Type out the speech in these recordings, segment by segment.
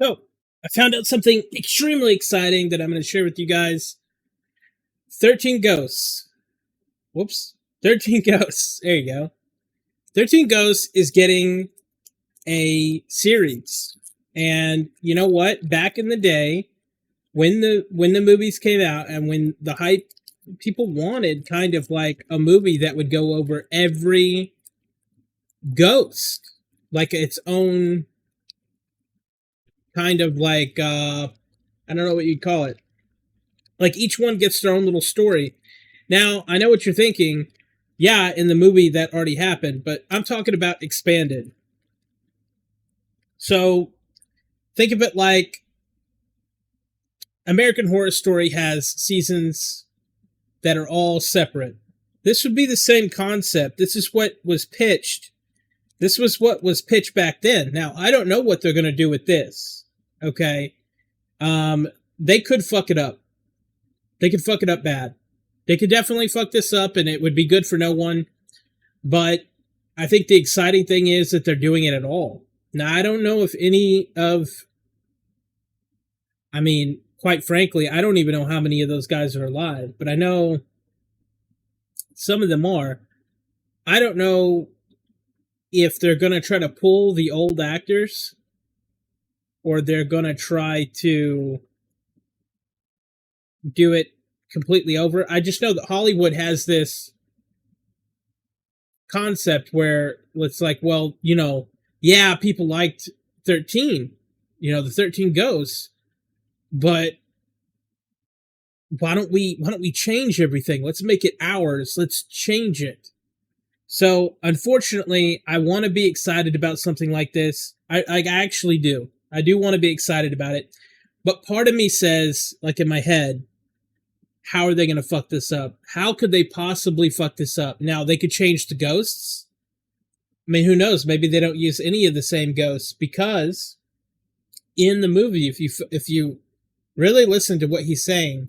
So, I found out something extremely exciting that I'm going to share with you guys. 13 Ghosts. Whoops. 13 Ghosts. There you go. 13 Ghosts is getting a series. And you know what? Back in the day, when the movies came out and when the hype, people wanted kind of like a movie that would go over every ghost, like its own kind of like I don't know what you'd call it. Like each one gets their own little story. Now, I know what you're thinking. Yeah, in the movie that already happened, but I'm talking about expanded. So, think of it like American Horror Story has seasons that are all separate. This would be the same concept. This is what was pitched. This was what was pitched back then. Now, I don't know what they're going to do with this. Okay? They could fuck it up. They could fuck it up bad. They could definitely fuck this up and it would be good for no one. But I think the exciting thing is that they're doing it at all. Now, I don't know if any of... I mean, quite frankly, I don't even know how many of those guys are alive. But I know some of them are. I don't know if they're going to try to pull the old actors or they're going to try to do it completely over. I just know that Hollywood has this concept where it's like, well, you know, yeah, people liked 13, you know, the 13 Ghosts, but why don't we change everything? Let's make it ours. Let's change it. So, unfortunately, I want to be excited about something like this. I actually do. I do want to be excited about it. But part of me says, like in my head, how are they going to fuck this up? How could they possibly fuck this up? Now, they could change the ghosts. I mean, who knows? Maybe they don't use any of the same ghosts because in the movie, if you really listen to what he's saying,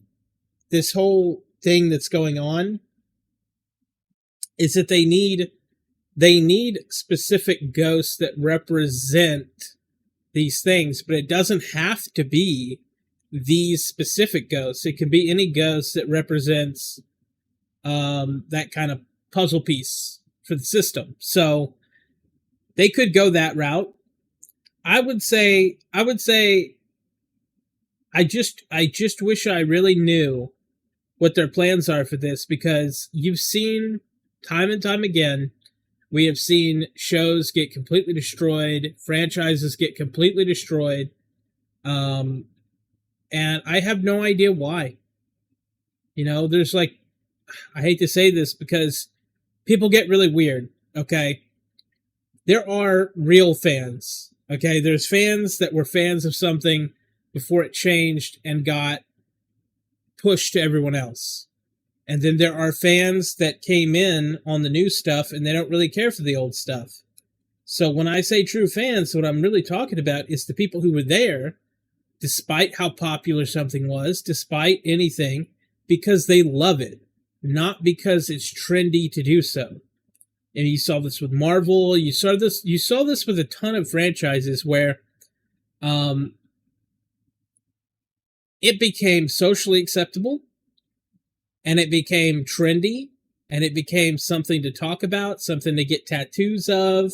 this whole thing that's going on is that they need specific ghosts that represent these things, but it doesn't have to be these specific ghosts. It can be any ghost that represents that kind of puzzle piece for the system. So they could go that route. I would say I just wish I really knew what their plans are for this, because you've seen time and time again, we have seen shows get completely destroyed, franchises get completely destroyed, and I have no idea why. You know, there's like, I hate to say this because people get really weird, okay? There are real fans, okay? There's fans that were fans of something before it changed and got pushed to everyone else. And then there are fans that came in on the new stuff and they don't really care for the old stuff. So when I say true fans, what I'm really talking about is the people who were there, despite how popular something was, despite anything, because they love it, not because it's trendy to do so. And you saw this with Marvel, you saw this with a ton of franchises where it became socially acceptable, and it became trendy, and it became something to talk about, something to get tattoos of,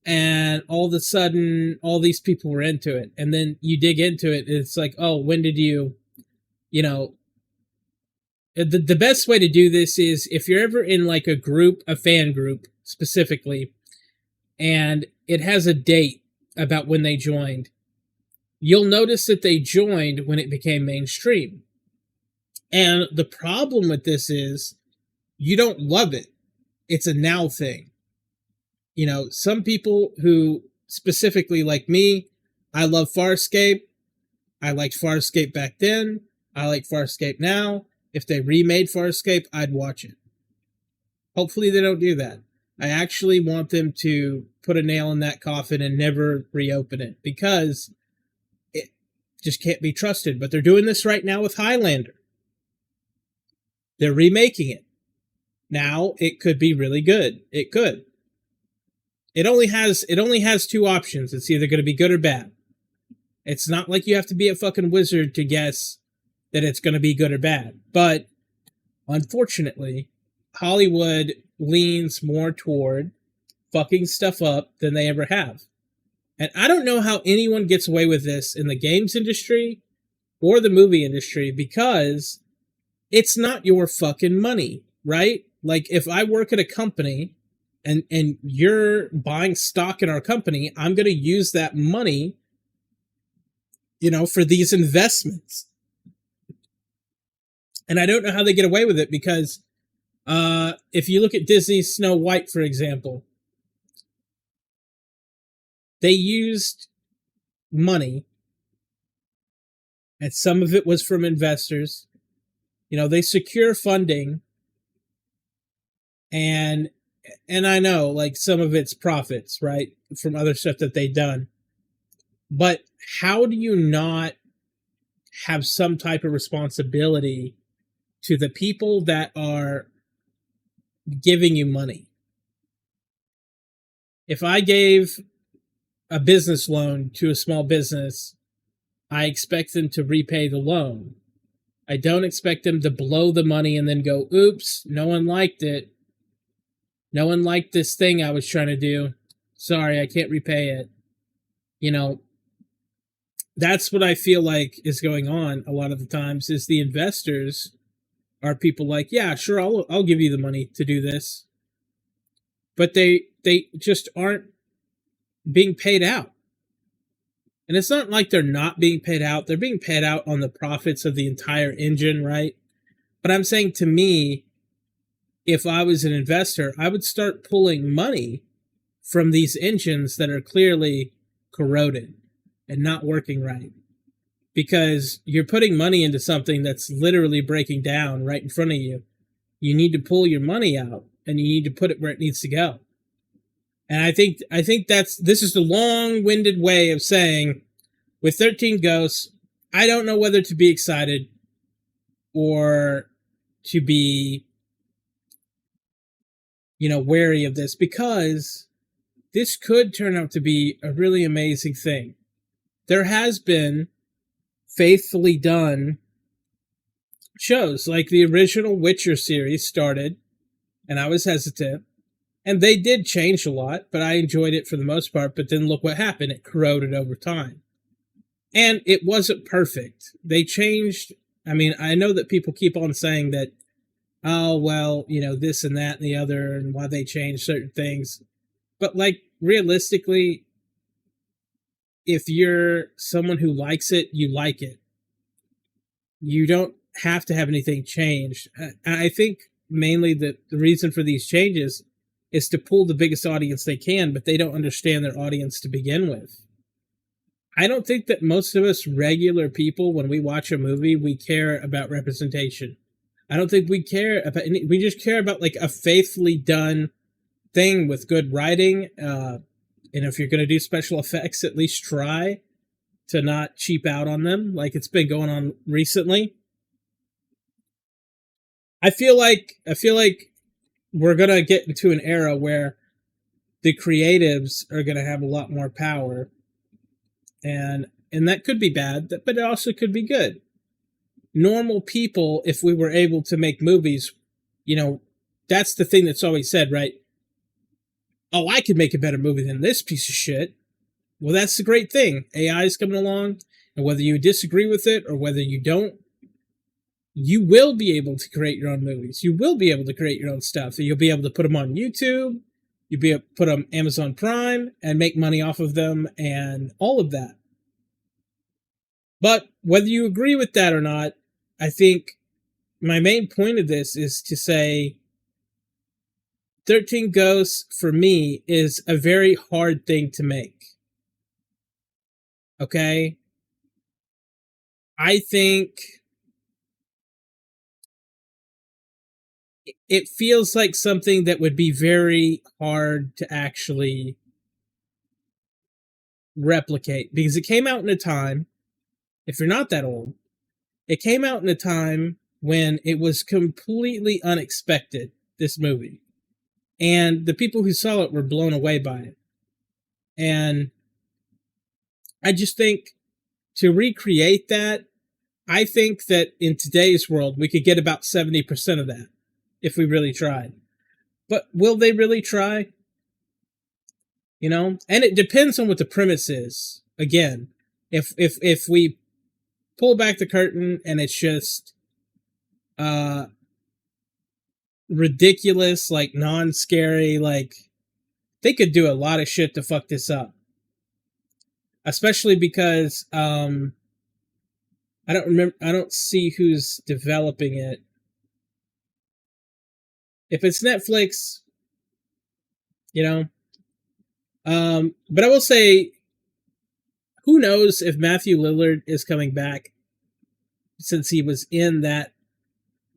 and all of a sudden, all these people were into it. And then you dig into it, and it's like, oh, when did you know, the best way to do this is if you're ever in like a group, a fan group specifically, and it has a date about when they joined, you'll notice that they joined when it became mainstream. And the problem with this is you don't love it. It's a now thing. You know, some people who specifically like me, I love Farscape. I liked Farscape back then. I like Farscape now. If they remade Farscape, I'd watch it. Hopefully they don't do that. I actually want them to put a nail in that coffin and never reopen it, because it just can't be trusted. But they're doing this right now with Highlander. They're remaking it. Now, it could be really good. It could. It only has two options. It's either going to be good or bad. It's not like you have to be a fucking wizard to guess that it's going to be good or bad. But unfortunately, Hollywood leans more toward fucking stuff up than they ever have. And I don't know how anyone gets away with this in the games industry or the movie industry, because it's not your fucking money, right? Like, if I work at a company and you're buying stock in our company, I'm going to use that money, for these investments. And I don't know how they get away with it, because if you look at Disney's Snow White, for example, they used money, and some of it was from investors. They secure funding, and I know, like, some of it's profits, right, from other stuff that they've done. But how do you not have some type of responsibility to the people that are giving you money? If I gave a business loan to a small business, I expect them to repay the loan. I don't expect them to blow the money and then go, oops, no one liked it. No one liked this thing I was trying to do. Sorry, I can't repay it. That's what I feel like is going on a lot of the times, is the investors are people like, yeah, sure, I'll give you the money to do this. But they just aren't being paid out. And it's not like they're not being paid out. They're being paid out on the profits of the entire engine, right? But I'm saying, to me, if I was an investor, I would start pulling money from these engines that are clearly corroded and not working right. Because you're putting money into something that's literally breaking down right in front of you. You need to pull your money out, and you need to put it where it needs to go. And I think this is the long-winded way of saying, with 13 Ghosts, I don't know whether to be excited or to be, wary of this, because this could turn out to be a really amazing thing. There has been faithfully done shows, like the original Witcher series started, and I was hesitant. And they did change a lot, but I enjoyed it for the most part. But then look what happened. It corroded over time. And it wasn't perfect. They changed. I mean, I know that people keep on saying that, oh, well, this and that and the other, and why they changed certain things. But, like, realistically, if you're someone who likes it, you like it. You don't have to have anything changed. I think mainly the reason for these changes is to pull the biggest audience they can, but they don't understand their audience to begin with. I don't think that most of us regular people, when we watch a movie, we care about representation. I don't think we care about, we just care about, like, a faithfully done thing with good writing. And if you're going to do special effects, at least try to not cheap out on them, like it's been going on recently. I feel like we're going to get into an era where the creatives are going to have a lot more power. And that could be bad, but it also could be good. Normal people, if we were able to make movies, that's the thing that's always said, right? Oh, I could make a better movie than this piece of shit. Well, that's the great thing. AI is coming along, and whether you disagree with it or whether you don't, you will be able to create your own movies. You will be able to create your own stuff. You'll be able to put them on YouTube. You'll be able to put them on Amazon Prime and make money off of them and all of that. But whether you agree with that or not, I think my main point of this is to say 13 Ghosts, for me, is a very hard thing to make. Okay? I think it feels like something that would be very hard to actually replicate, because it came out in a time, if you're not that old, it came out in a time when it was completely unexpected, this movie. And the people who saw it were blown away by it. And I just think to recreate that, I think that in today's world, we could get about 70% of that if we really tried. But will they really try? You know? And it depends on what the premise is. Again, if we pull back the curtain and it's just uh ridiculous, like non-scary, like they could do a lot of shit to fuck this up. Especially because I don't see who's developing it. If it's Netflix, you know. But I will say, who knows if Matthew Lillard is coming back, since he was in that,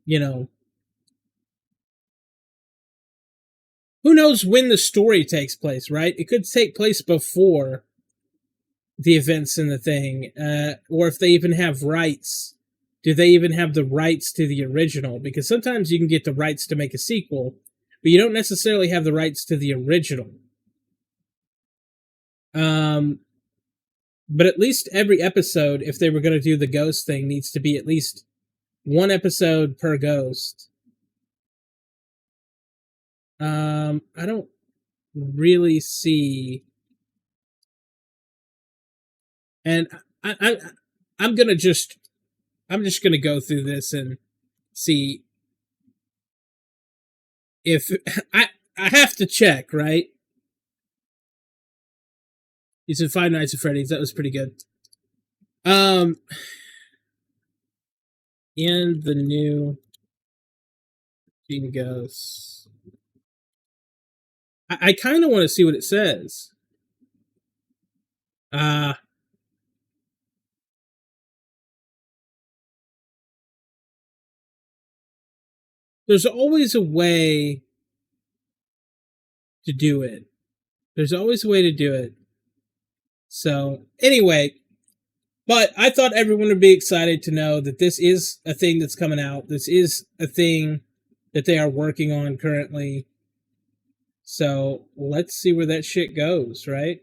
you know. Who knows when the story takes place, right? It could take place before the events in the thing, or if they even have rights. Do they even have the rights to the original? Because sometimes you can get the rights to make a sequel, but you don't necessarily have the rights to the original. But at least every episode, if they were going to do the ghost thing, needs to be at least one episode per ghost. I don't really see, and I'm just gonna go through this and see if I have to check, right? You said Five Nights at Freddy's. That was pretty good. In the new Gene Ghosts, I kind of want to see what it says. There's always a way to do it. There's always a way to do it. So, anyway, but I thought everyone would be excited to know that this is a thing that's coming out. This is a thing that they are working on currently. So, let's see where that shit goes, right?